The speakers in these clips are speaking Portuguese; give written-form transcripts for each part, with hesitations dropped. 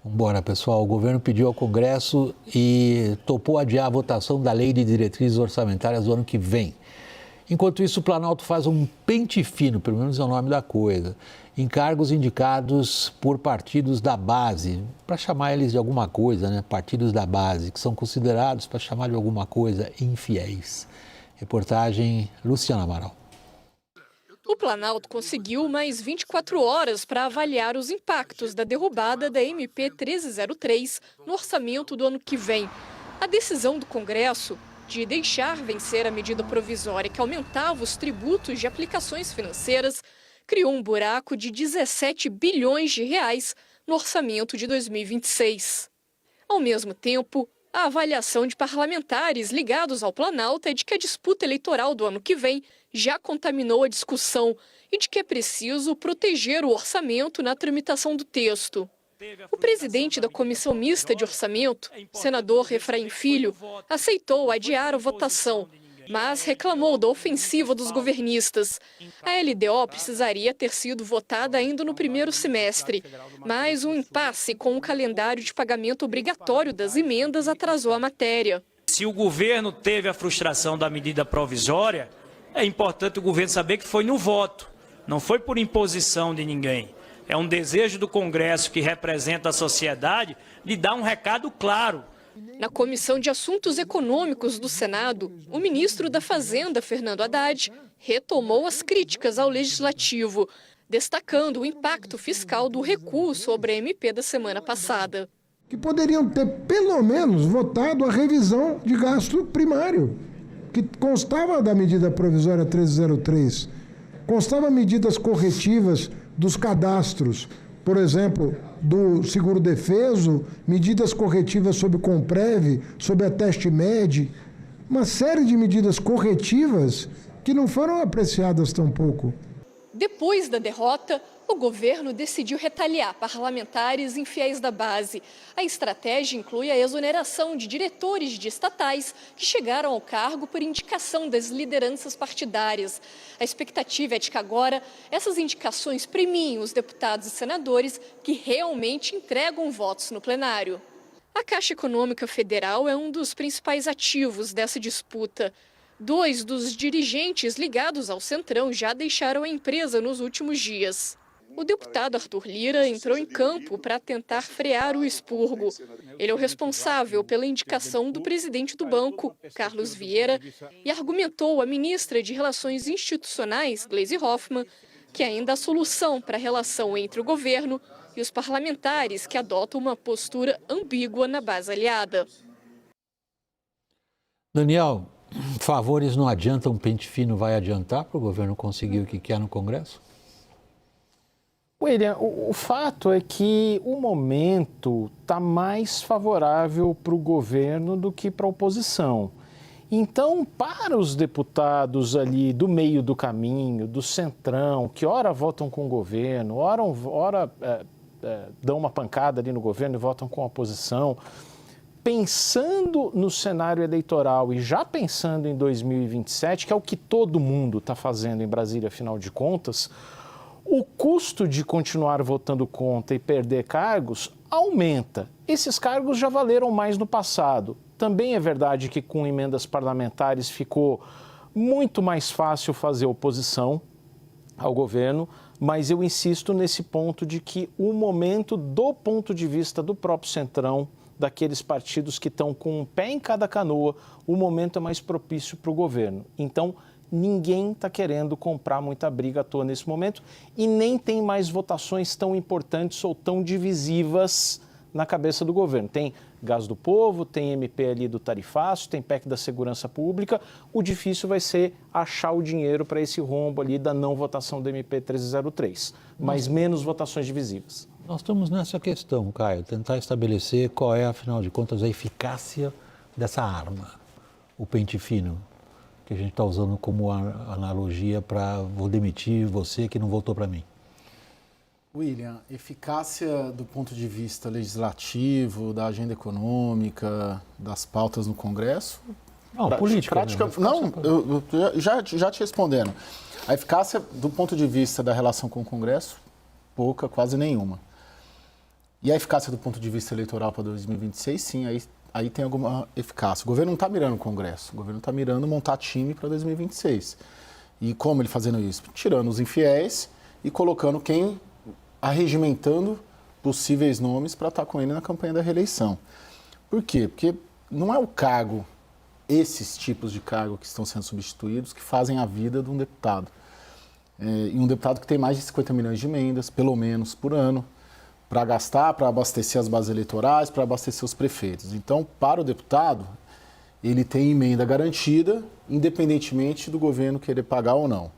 Bora, pessoal. O governo pediu ao Congresso e topou adiar a votação da Lei de Diretrizes Orçamentárias do ano que vem. Enquanto isso, o Planalto faz um pente fino, pelo menos é o nome da coisa, em cargos indicados por partidos da base, para chamar eles de alguma coisa, né? Partidos da base, que são considerados, para chamar de alguma coisa, infiéis. Reportagem Luciana Amaral. O Planalto conseguiu mais 24 horas para avaliar os impactos da derrubada da MP 1303 no orçamento do ano que vem. A decisão do Congresso de deixar vencer a medida provisória que aumentava os tributos de aplicações financeiras criou um buraco de 17 bilhões de reais no orçamento de 2026. Ao mesmo tempo, a avaliação de parlamentares ligados ao Planalto é de que a disputa eleitoral do ano que vem já contaminou a discussão e de que é preciso proteger o orçamento na tramitação do texto. O presidente da Comissão Mista de Orçamento, senador Efraim Filho, aceitou adiar a votação, mas reclamou da ofensiva dos governistas. A LDO precisaria ter sido votada ainda no primeiro semestre, mas um impasse com o calendário de pagamento obrigatório das emendas atrasou a matéria. Se o governo teve a frustração da medida provisória, é importante o governo saber que foi no voto, não foi por imposição de ninguém. É um desejo do Congresso, que representa a sociedade, de dar um recado claro. Na Comissão de Assuntos Econômicos do Senado, o ministro da Fazenda, Fernando Haddad, retomou as críticas ao Legislativo, destacando o impacto fiscal do recuo sobre a MP da semana passada. Que poderiam ter, pelo menos, votado a revisão de gasto primário, que constava da medida provisória 1303, constava medidas corretivas dos cadastros, por exemplo, do seguro-defeso, medidas corretivas sobre o Comprev, sobre a Teste-Med, uma série de medidas corretivas que não foram apreciadas tampouco. Depois da derrota, o governo decidiu retaliar parlamentares infiéis da base. A estratégia inclui a exoneração de diretores de estatais que chegaram ao cargo por indicação das lideranças partidárias. A expectativa é de que agora essas indicações premiem os deputados e senadores que realmente entregam votos no plenário. A Caixa Econômica Federal é um dos principais ativos dessa disputa. 2 dos dirigentes ligados ao Centrão já deixaram a empresa nos últimos dias. O deputado Arthur Lira entrou em campo para tentar frear o expurgo. Ele é o responsável pela indicação do presidente do banco, Carlos Vieira, e argumentou à ministra de Relações Institucionais, Gleisi Hoffmann, que ainda há solução para a relação entre o governo e os parlamentares que adotam uma postura ambígua na base aliada. Daniel, favores não adiantam, pente fino vai adiantar para o governo conseguir o que quer no Congresso? William, o fato é que o momento está mais favorável para o governo do que para a oposição. Então, para os deputados ali do meio do caminho, do centrão, que ora votam com o governo, ora dão uma pancada ali no governo e votam com a oposição, pensando no cenário eleitoral e já pensando em 2027, que é o que todo mundo está fazendo em Brasília, afinal de contas, o custo de continuar votando contra e perder cargos aumenta. Esses cargos já valeram mais no passado. Também é verdade que com emendas parlamentares ficou muito mais fácil fazer oposição ao governo, mas eu insisto nesse ponto de que o momento, do ponto de vista do próprio Centrão, daqueles partidos que estão com um pé em cada canoa, o momento é mais propício para o governo. Então, ninguém está querendo comprar muita briga à toa nesse momento e nem tem mais votações tão importantes ou tão divisivas na cabeça do governo. Tem Gás do Povo, tem MP ali do tarifaço, tem PEC da Segurança Pública. O difícil vai ser achar o dinheiro para esse rombo ali da não votação do MP 1303, mas menos votações divisivas. Nós estamos nessa questão, Caio, tentar estabelecer qual é, afinal de contas, a eficácia dessa arma, o pente fino, que a gente está usando como analogia para vou demitir você que não votou para mim. William, eficácia do ponto de vista legislativo, da agenda econômica, das pautas no Congresso? Não, política. Prática, não, eu já te respondendo. A eficácia do ponto de vista da relação com o Congresso, pouca, quase nenhuma. E a eficácia do ponto de vista eleitoral para 2026, sim, aí tem alguma eficácia. O governo não está mirando o Congresso, o governo está mirando montar time para 2026. E como ele fazendo isso? Tirando os infiéis e colocando arregimentando possíveis nomes para estar com ele na campanha da reeleição. Por quê? Porque não é o cargo, esses tipos de cargo que estão sendo substituídos, que fazem a vida de um deputado. E um deputado que tem mais de 50 milhões de emendas, pelo menos, por ano, para gastar, para abastecer as bases eleitorais, para abastecer os prefeitos. Então, para o deputado, ele tem emenda garantida, independentemente do governo querer pagar ou não.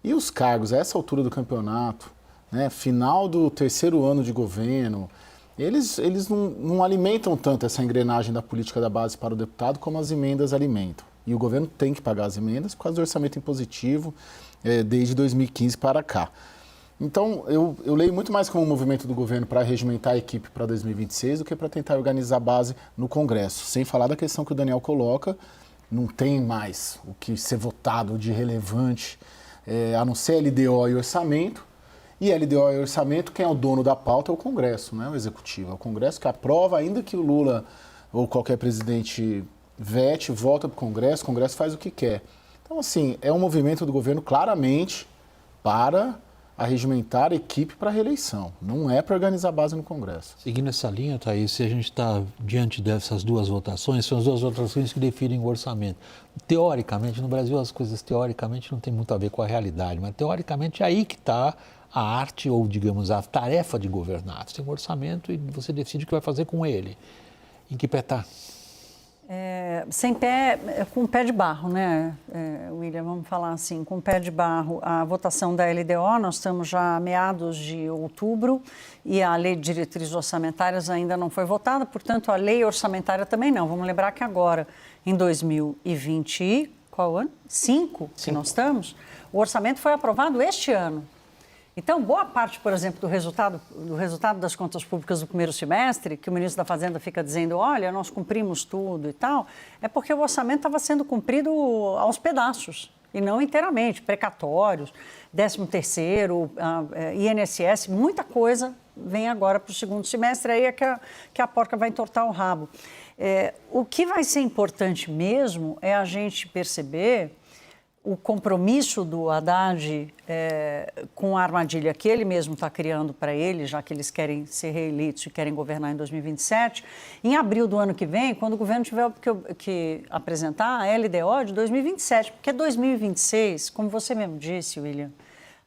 E os cargos, a essa altura do campeonato, né, final do terceiro ano de governo, eles não alimentam tanto essa engrenagem da política da base para o deputado como as emendas alimentam. E o governo tem que pagar as emendas por causa do orçamento impositivo desde 2015 para cá. Então, eu leio muito mais como um movimento do governo para regimentar a equipe para 2026 do que para tentar organizar a base no Congresso. Sem falar da questão que o Daniel coloca, não tem mais o que ser votado de relevante, a não ser LDO e orçamento. E LDO e orçamento, quem é o dono da pauta é o Congresso, não é o Executivo. É o Congresso que aprova, ainda que o Lula ou qualquer presidente vete, volta para o Congresso faz o que quer. Então, assim, é um movimento do governo claramente para arregimentar a equipe para a reeleição. Não é para organizar a base no Congresso. Seguindo essa linha, Thaís, se a gente está diante dessas duas votações, são as duas votações que definem o orçamento. Teoricamente, no Brasil as coisas teoricamente não tem muito a ver com a realidade, mas teoricamente é aí que está a arte ou, digamos, a tarefa de governar. Você tem um orçamento e você decide o que vai fazer com ele. Em que pé está? Sem pé, com pé de barro, né, William? Vamos falar assim, com pé de barro. A votação da LDO, nós estamos já a meados de outubro e a Lei de Diretrizes Orçamentárias ainda não foi votada, portanto, a lei orçamentária também não. Vamos lembrar que agora, em 2020, qual ano? 5 que nós estamos, o orçamento foi aprovado este ano. Então, boa parte, por exemplo, do resultado das contas públicas do primeiro semestre, que o ministro da Fazenda fica dizendo, olha, nós cumprimos tudo e tal, é porque o orçamento estava sendo cumprido aos pedaços e não inteiramente, precatórios, 13º, INSS, muita coisa vem agora para o segundo semestre, aí é que a porca vai entortar o rabo. O que vai ser importante mesmo é a gente perceber o compromisso do Haddad com a armadilha que ele mesmo está criando para ele, já que eles querem ser reeleitos e querem governar em 2027, em abril do ano que vem, quando o governo tiver que apresentar a LDO de 2027, porque 2026, como você mesmo disse, William,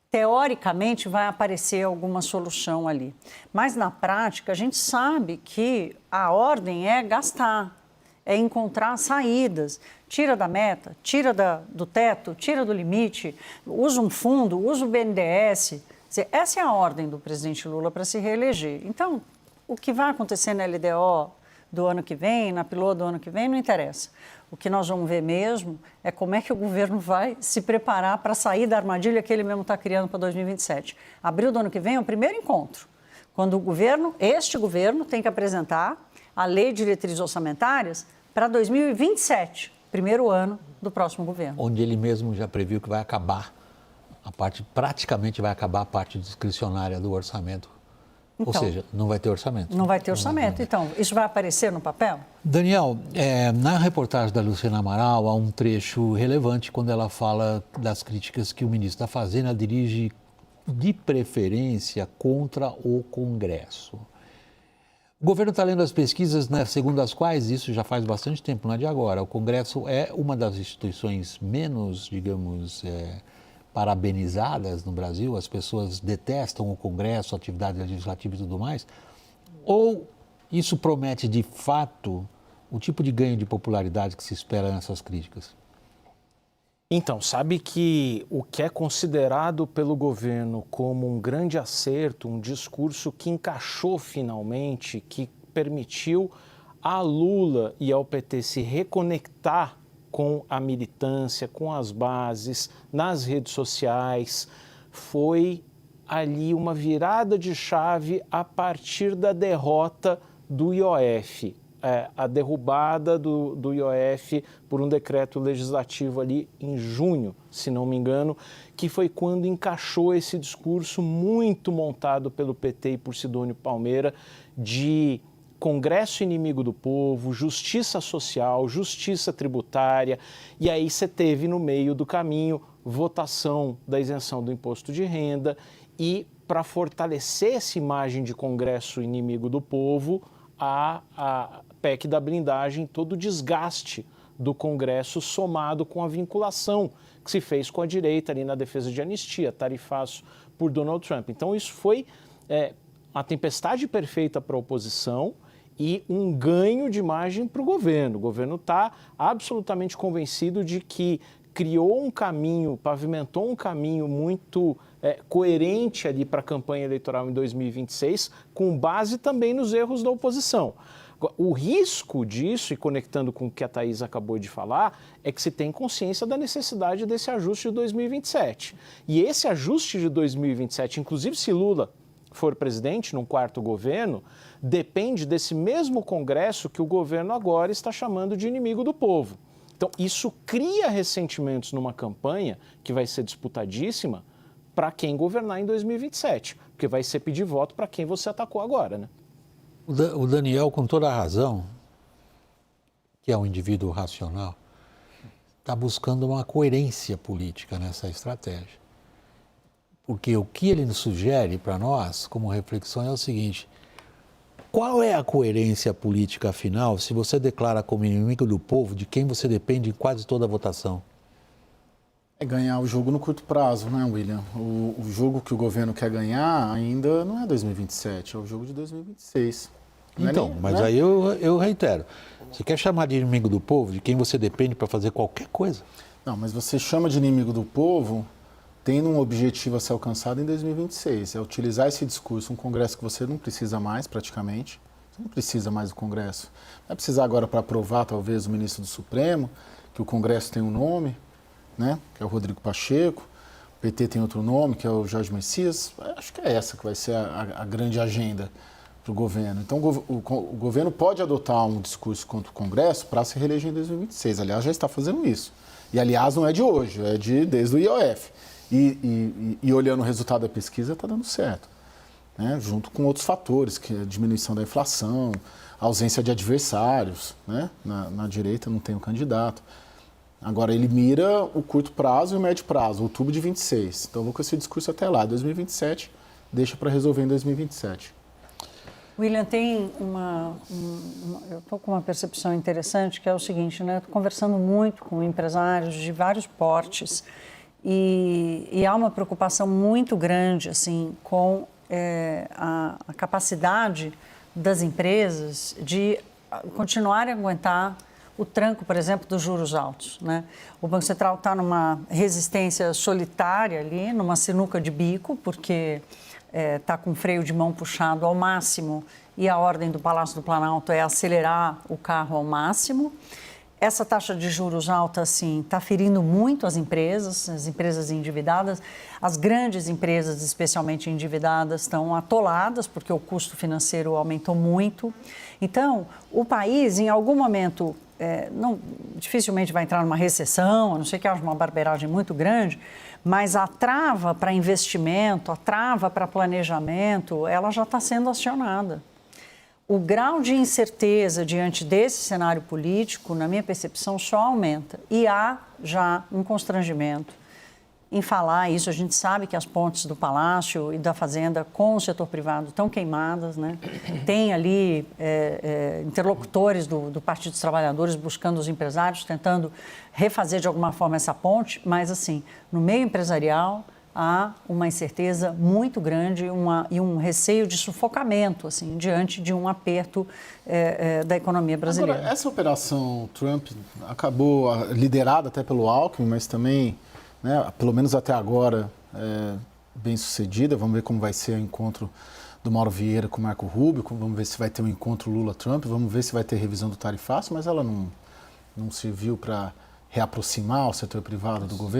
teoricamente vai aparecer alguma solução ali. Mas na prática, a gente sabe que a ordem é gastar, é encontrar saídas. Tira da meta, tira do teto, tira do limite, usa um fundo, usa o BNDES. Essa é a ordem do presidente Lula para se reeleger. Então, o que vai acontecer na LDO do ano que vem, na Pilô do ano que vem, não interessa. O que nós vamos ver mesmo é como é que o governo vai se preparar para sair da armadilha que ele mesmo está criando para 2027. Abril do ano que vem é o primeiro encontro, quando este governo tem que apresentar a Lei de Diretrizes Orçamentárias para 2027. Primeiro ano do próximo governo. Onde ele mesmo já previu que vai acabar praticamente vai acabar a parte discricionária do orçamento. Então, ou seja, não vai ter orçamento. Não vai ter orçamento. Então, isso vai aparecer no papel? Daniel, na reportagem da Luciana Amaral há um trecho relevante quando ela fala das críticas que o ministro está fazendo, ela dirige de preferência contra o Congresso. O governo está lendo as pesquisas, né, segundo as quais, isso já faz bastante tempo, não é de agora, o Congresso é uma das instituições menos, digamos, parabenizadas no Brasil, as pessoas detestam o Congresso, a atividade legislativa e tudo mais, ou isso promete de fato o tipo de ganho de popularidade que se espera nessas críticas? Então, sabe que o que é considerado pelo governo como um grande acerto, um discurso que encaixou finalmente, que permitiu a Lula e ao PT se reconectar com a militância, com as bases, nas redes sociais, foi ali uma virada de chave a partir da derrota do IOF. a derrubada do IOF por um decreto legislativo ali em junho, se não me engano, que foi quando encaixou esse discurso muito montado pelo PT e por Sidônio Palmeira de Congresso inimigo do povo, justiça social, justiça tributária, e aí você teve no meio do caminho votação da isenção do imposto de renda e, para fortalecer essa imagem de Congresso inimigo do povo, a PEC da blindagem, todo o desgaste do Congresso somado com a vinculação que se fez com a direita ali na defesa de anistia, tarifaço por Donald Trump. Então isso foi uma tempestade perfeita para a oposição e um ganho de imagem para o governo. O governo está absolutamente convencido de que criou um caminho, pavimentou um caminho muito coerente ali para a campanha eleitoral em 2026, com base também nos erros da oposição. O risco disso, e conectando com o que a Thaís acabou de falar, é que se tem consciência da necessidade desse ajuste de 2027. E esse ajuste de 2027, inclusive se Lula for presidente num quarto governo, depende desse mesmo Congresso que o governo agora está chamando de inimigo do povo. Então, isso cria ressentimentos numa campanha que vai ser disputadíssima para quem governar em 2027, porque vai ser pedir voto para quem você atacou agora, né? O Daniel, com toda a razão, que é um indivíduo racional, está buscando uma coerência política nessa estratégia. Porque o que ele nos sugere para nós, como reflexão, é o seguinte: qual é a coerência política, afinal, se você declara como inimigo do povo de quem você depende em quase toda a votação? É ganhar o jogo no curto prazo, né, William? O jogo que o governo quer ganhar ainda não é 2027, é o jogo de 2026. Então, mas aí eu reitero. Você quer chamar de inimigo do povo de quem você depende para fazer qualquer coisa? Não, mas você chama de inimigo do povo tendo um objetivo a ser alcançado em 2026. É utilizar esse discurso, um Congresso que você não precisa mais, praticamente. Você não precisa mais do Congresso. Vai precisar agora para aprovar, talvez, o ministro do Supremo, que o Congresso tem um nome, né, que é o Rodrigo Pacheco. O PT tem outro nome, que é o Jorge Messias. Acho que é essa que vai ser a grande agenda para o governo. Então, o governo pode adotar um discurso contra o Congresso para se reeleger em 2026. Aliás, já está fazendo isso. E, aliás, não é de hoje, é desde o IOF. E olhando o resultado da pesquisa, está dando certo, né? Junto com outros fatores, que é a diminuição da inflação, a ausência de adversários, né? Na direita não tem um candidato. Agora, ele mira o curto prazo e o médio prazo, outubro de 26. Então, eu vou com esse discurso até lá. 2027, deixa para resolver em 2027. William, tem eu estou com uma percepção interessante, que é o seguinte, né? Estou conversando muito com empresários de vários portes e há uma preocupação muito grande, assim, com a capacidade das empresas de continuarem a aguentar o tranco, por exemplo, dos juros altos, né? O Banco Central está numa resistência solitária ali, numa sinuca de bico, porque está com o freio de mão puxado ao máximo e a ordem do Palácio do Planalto é acelerar o carro ao máximo. Essa taxa de juros alta, assim, está ferindo muito as empresas endividadas. As grandes empresas, especialmente endividadas, estão atoladas porque o custo financeiro aumentou muito. Então, o país, em algum momento, dificilmente vai entrar numa recessão, a não ser que haja uma barbeiragem muito grande, mas a trava para investimento, a trava para planejamento, ela já está sendo acionada. O grau de incerteza diante desse cenário político, na minha percepção, só aumenta. E há já um constrangimento em falar isso. A gente sabe que as pontes do Palácio e da Fazenda com o setor privado estão queimadas, né? Tem ali interlocutores do Partido dos Trabalhadores buscando os empresários, tentando refazer de alguma forma essa ponte, mas, assim, no meio empresarial há uma incerteza muito grande e um receio de sufocamento, assim, diante de um aperto da economia brasileira. Agora, essa operação Trump acabou liderada até pelo Alckmin, mas também, né, pelo menos até agora, bem sucedida. Vamos ver como vai ser o encontro do Mauro Vieira com o Marco Rubio, vamos ver se vai ter um encontro Lula-Trump, vamos ver se vai ter revisão do tarifaço, mas ela não serviu para reaproximar o setor privado do governo.